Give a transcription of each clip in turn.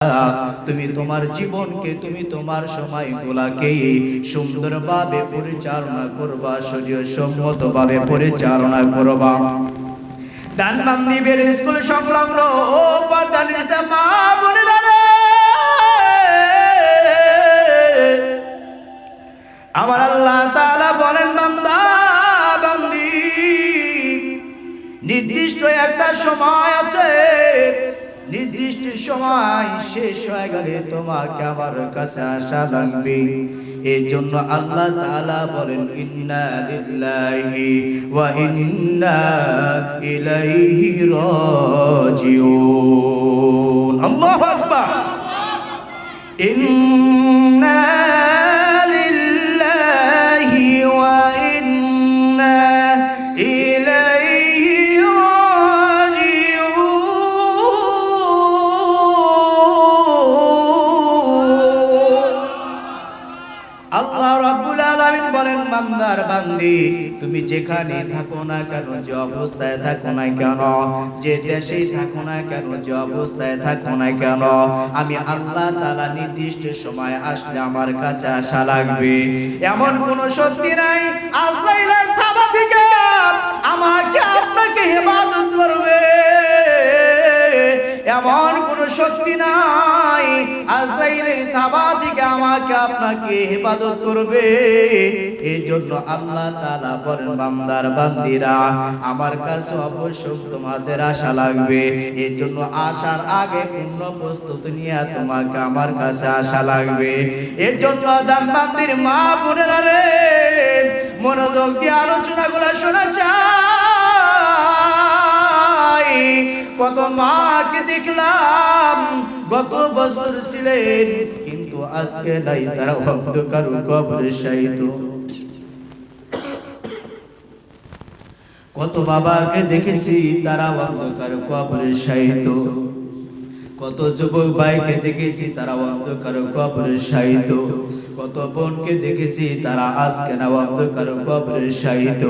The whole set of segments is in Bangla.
তুমি তোমার জীবনকে, তুমি তোমার সময়গুলাকে সুন্দরভাবে পরিচালনা করবা, শরীয়সম্মতভাবে পরিচালনা করবা। দানবান্দিবের স্কুল সংলগ্ন ও পর্দানিষ্ঠা মা বোনেরা রে, আমার আল্লাহ তাআলা বলেন, বান্দা বান্দি, নির্দিষ্ট একটা সময় আছে, নির্দিষ্ট সময় শেষ হয়ে গেলে তোমাকে আমার কাছে আসা লাগবে। এই জন্য আল্লাহ তাআলা বলেন, ইন্না লিল্লাহি ওয়া ইন্না ইলাইহি রাজিউন। আল্লাহু আকবার। ইন্না লিল্লাহি ওয়া ইন্না ইলাইহি আল্লাহ রাব্বুল আলামিন বলেন, বান্দার বান্দি, তুমি যেখানে থাকো না কেন, যে অবস্থায় থাকো না কেন, যে দেশেই থাকো না কেন, যে অবস্থায় থাকো না কেন, আমি আল্লাহ তাআলা নির্দিষ্ট সময় আসলে আমার কাছে আসা লাগবে। এমন কোন শক্তি নাই আজরাইলের থাবা থেকে আমাকে আপনাকে হেফাজত করবে, এমন কোন শক্তি নাই আজরাইলের থাবা থেকে আমাকে আপনাকে হেফাজত করবে। এই জন্য আল্লাহ তাআলা বলেন, বান্দার বান্দিরা, আমার কাছে অবশ্যই তোমাদের আশা লাগবে। এই জন্য আসার আগে পূর্ণ প্রস্তুতি নিয়ে তোমাকে আমার কাছে আসা লাগবে। এর জন্য দানবান্দির মা বোনেরা রে, মনোযোগ দিয়ে আলোচনাগুলো শোনা চাই। কত মাকে দেখলাম গত বছর ছিলেন, কিন্তু আজকে নাই, তারা অন্ধকার কবরে শায়িত। কত বাবাকে দেখেছি তারা অন্ধকার কবরে শায়িত। কত যুবক ভাইকে দেখেছি তারা অন্ধকার কবরে শায়িত। কত বোনকে দেখেছি তারা আজকে না অন্ধকার কবরে শায়িত।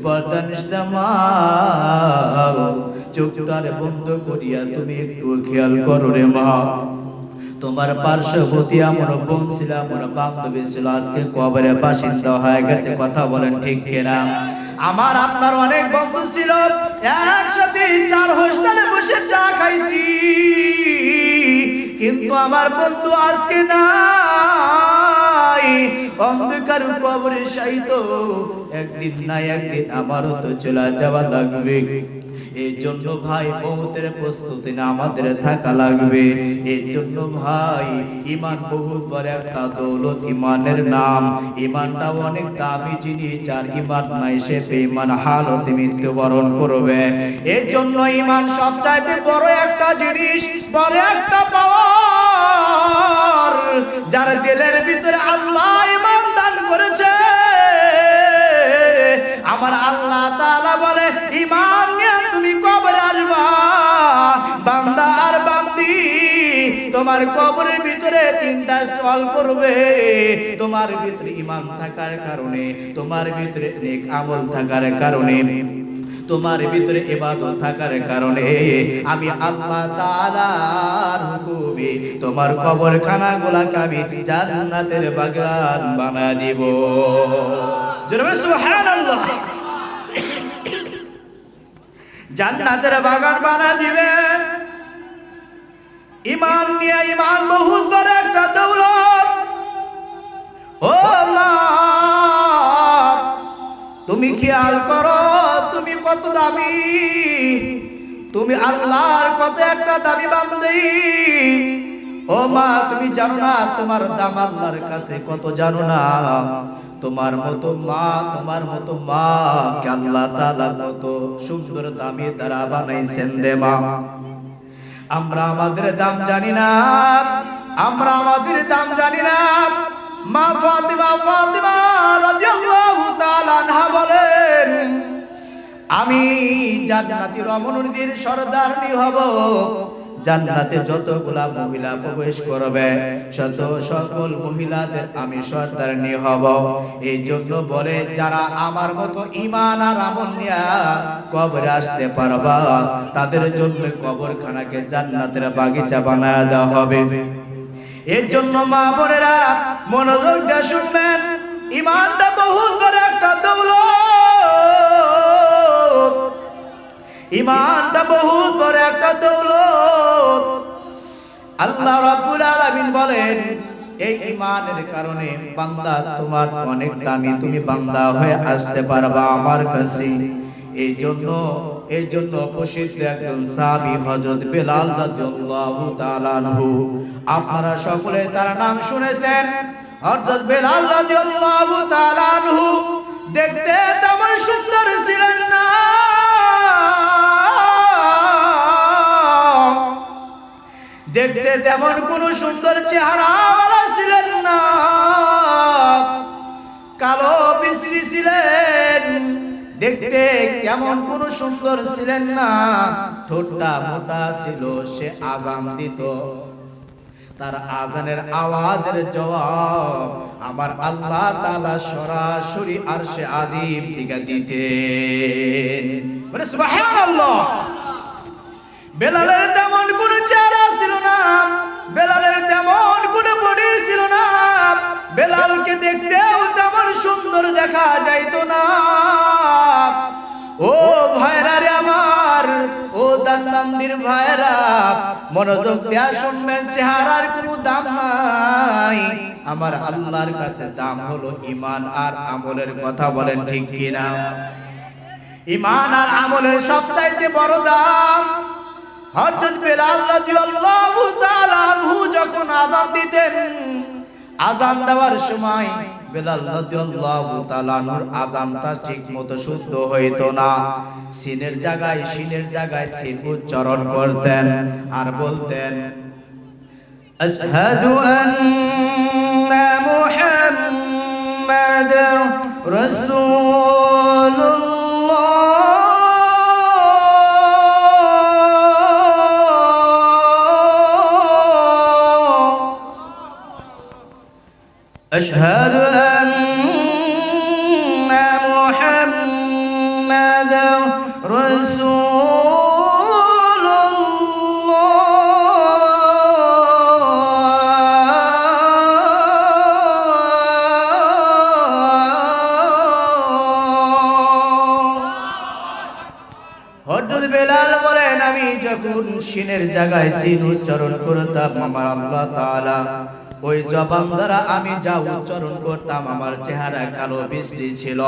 পর্দানিষ্ঠা মা, চোখটারে বন্ধ করিয়া তুমি একটু খেয়াল করো রে মা। তোমার পার্শ্ববর্তী আমার বোন ছিল, আমার বান্ধবী ছিল, আজকে কবরে বাসিন্দা হয়ে গেছে। কথা বলেন ঠিক কিনা? আমার আপনার অনেক বন্ধু ছিল, একসাথে 4 হোস্টেলে বসে চা খাইছি, কিন্তু আমার বন্ধু আজকে নাই, অন্ধকার কবরে শায়িত। একদিন না একদিন আমারও তো চলে যাওয়া লাগবে। এই জন্য ভাই, মওতের প্রস্তুতি না আমাদের থাকা লাগবে। এই জন্য ভাই, ঈমান বহুত বড় একটা দৌলত, ঈমানের নাম। ঈমানটা অনেক দামি জিনিস, যার ঈমান নাই সে বেঈমান হালতে মৃত্যুবরণ করবে। এই জন্য ঈমান সবচাইতে বড় একটা জিনিস, বড় একটা পাওয়ার, যার দিলের ভিতরে আল্লাহ ঈমান দান করেছে। আমার আল্লাহ তাআলা বলে, ঈমান নিয়ে তুমি কবরে আসবা। বান্দা আর বান্দি, তোমার কবরের ভিতরে 3টা সওয়াল করবে। তোমার ভিতরে ঈমান থাকার কারণে, তোমার ভিতরে নেক আমল থাকার কারণে, তোমার ভিতরে ইবাদত থাকার কারণে আমি আল্লাহ তাআলার হুকুমে তোমার কবরখানাগুলোকে আমি জান্নাতের বাগান বানায় দিব। জোরে সুবহানাল্লাহ। জান্নাতের বাগান বানায় দিবে। ঈমান নিয়ে, ঈমান বহুত বড় একটা দৌলত। ও মা, তুমি খেয়াল করো, তুমি কত দামি, তুমি আল্লাহর কত একটা দামি বান্দি। ও মা, তুমি জানো না তোমার দাম আল্লাহর কাছে কত, জানো না? তোমার মতো মা, তোমার মতো মা কে আল্লাহ তাআলা কত সুন্দর দামি তারা বানাইছেন রে মা। আমরা আমাদের দাম জানি না, আমরা আমাদের দাম জানি না। মা ফাতিমা রাদিয়াল্লাহু তাআলা আনহা বলেন, আমি জান্নাতি রমণীদের সরদারনি হব, জান্নাতে যতগুলা মহিলা প্রবেশ করবে শত সকল মহিলাদের আমি সর্দারনি হব। এই জন্য বলে যারা আমার মতো ঈমান আর আমল নিয়ে কবরে আসতে পারবা তাদের জন্য কবরখানাকে জান্নাতের বাগিচা বানায় দেওয়া হবে। এর জন্য মা বোনেরা মনোযোগ দিয়ে শুনবেন, ঈমানটা বহুত বড় একটা দৌলত, ঈমানটা বহুত বড় একটা দৌলত। আল্লাহ রাব্বুল আলামিন বলেন এই ঈমানের কারণে বান্দা তোমার অনেক দামি, তুমি বান্দা হয়ে আসতে পারবা আমার কাছে। এই জন্য প্রসিদ্ধ একজন সাহাবী হযরত বেলাল রাদিয়াল্লাহু তাআলা আনহু, আপনারা সকলে তার নাম শুনেছেন। হযরত বেলাল রাদিয়াল্লাহু তাআলা আনহু দেখতে তেমন সুন্দর ছিলেন না, দেখতে তেমন কোন সুন্দর চেহারাওয়ালা ছিলেন না, কালো বিশ্রী ছিলেন, দেখতে কেমন কোন সুন্দর ছিলেন না, ঠোঁটটা মোটা ছিল। সে আজান দিত, তার আজানের আওয়াজের জবাব আমার আল্লাহ তাআলা সরাসরি আরশে আজিম থেকে দিতেন। বলে সুবহানাল্লাহ। বেলালের তেমন কোন চেহারা ছিল না, বেলালের তেমন কোন বডি ছিল না, বেলালকে দেখতেও তেমন সুন্দর দেখা যাইতো না। ও ভাইরা রে আমার, ও দান্দান্দির ভাইরা, মনোযোগ দেয়া শুনবেন, চেহারার কোনো দাম নাই, আমার আল্লাহর কাছে দাম হলো ঈমান আর আমলের কথা। বলেন ঠিক কিনা? ঈমান আর আমলের সবচাইতে বড় দাম। হযরত বেলাল রাদিয়াল্লাহু তাআলা আনহু যখন আযান দিতেন, আযান দেওয়ার সময় বেলাল রাদিয়াল্লাহু তাআলা আনহুর আযানটা ঠিকমতো শুদ্ধ হইতো না। সিনের জায়গায় সিন উচ্চারণ করতেন আর বলতেন আশহাদু আন্না মুহাম্মাদার রাসূলুল্লাহ। أشهد أن محمدا رسول হযরত বেলাল বলেন আমি যখন সিনের জায়গায় সিন উচ্চারণ করতাম আমার আল্লাহ তাআলা ওই জবান দ্বারা আমি যা উচ্চারণ করতাম আমার চেহারা কালো বিশ্রী ছিল,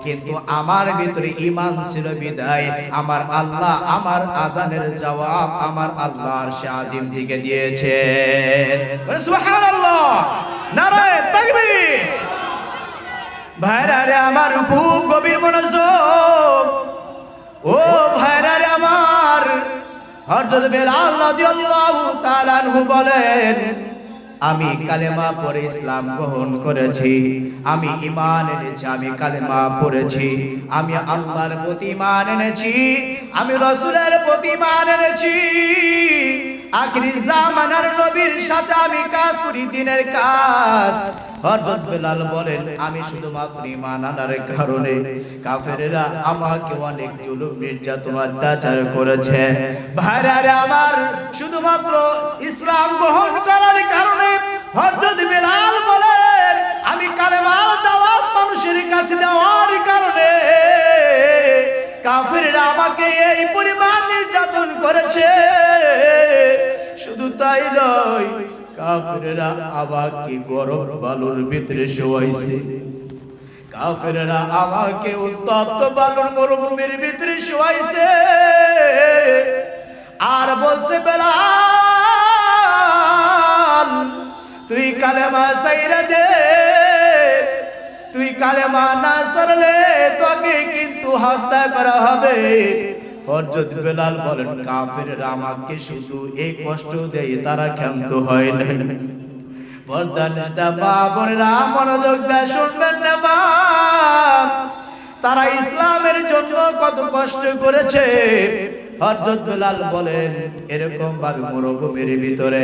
কিন্তু আমার ভিতরে ঈমান ছিল বিদায় আমার আল্লাহ আমার আজানের জবাব আমার আল্লাহ আরশে আজিম থেকে দিয়েছেন। সুবহানাল্লাহ, নারায়ে তাকবীর। ভাইরা রে আমার, খুব গভীর মনোযোগ। ও ভাইরা রে আমার, হযরত বেলাল রাদিয়াল্লাহু তাআলা আনহু বলেন আমি কালেমা পড়ে ইসলাম গ্রহণ করেছি, আমি ঈমান এনেছি, আমি কালেমা পড়েছি, আমি আল্লাহর প্রতি ঈমান এনেছি, আমি রাসূলের প্রতি ঈমান এনেছি, আখিরি জামানার নবীর সাথে আমি কাজ করি, দিনের কাজ। হযরত বেলাল বলেন আমি শুধুমাত্র ঈমান আনার কারণে কাফেরেরা আমাকে অনেক জুলুম নির্যাতন অত্যাচার করেছে। ভাইরা রে আমার, শুধুমাত্র ইসলাম গ্রহণ করার কারণে হযরত বেলাল বলেন আমি কালেমার দাওয়াত মানুষের কাছে দেওয়ার কারণে কাফেররা আমাকে এই পরিমাণ নির্যাতন করেছে। শুধু তাই নয়, কাফেররা আমাকে গরম বালুর ভিতরে শোয়াইছে, কাফেররা আমাকে উত্তপ্ত বালুর মরুভূমির ভিতরে শোয়াইছে, আর বলছে বেলাল তুই কালেমা ছাইরা দে, তুই কালেমা না ছাড়লে তোকে কিন্তু হত্যা করা হবে। হযরত বেলাল বলেন কাফেররা আমাকে শুধু এই কষ্ট দেয়, তারা ক্ষান্ত হয় নাই। পর্দানিষ্ঠা মা বোনেরা মনোযোগ দিয়ে শুনবেন না মা, তারা ইসলামের জন্য কত কষ্ট করেছে, হযরত বেলাল বলেন এরকম ভাবে মরুভূমির ভিতরে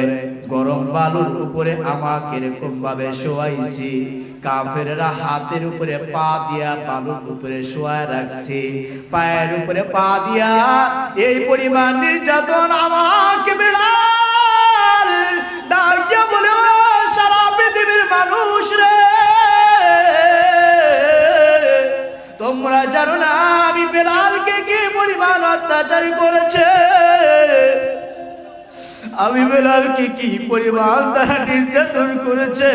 গরম বালুর উপরে আমাকে এরকম ভাবে শোয়াইছি, কাফেররা হাতের উপরে পা দিয়া বালুর উপরে শোয়ায় রাখছি, পায়ের উপরে পা দিয়া এই পরিমাণ নির্যাতন আমাকে বেলাল ডাক দিয়া বলে ও সারা পৃথিবীর মানুষ রে, তোমরা জানো না আমি বেলালকে কি পরিমাণ অত্যাচার করেছে, আমি বেলালকে কি পরিমাণ তারা নির্যাতন করেছে,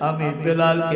আমি বেলালকে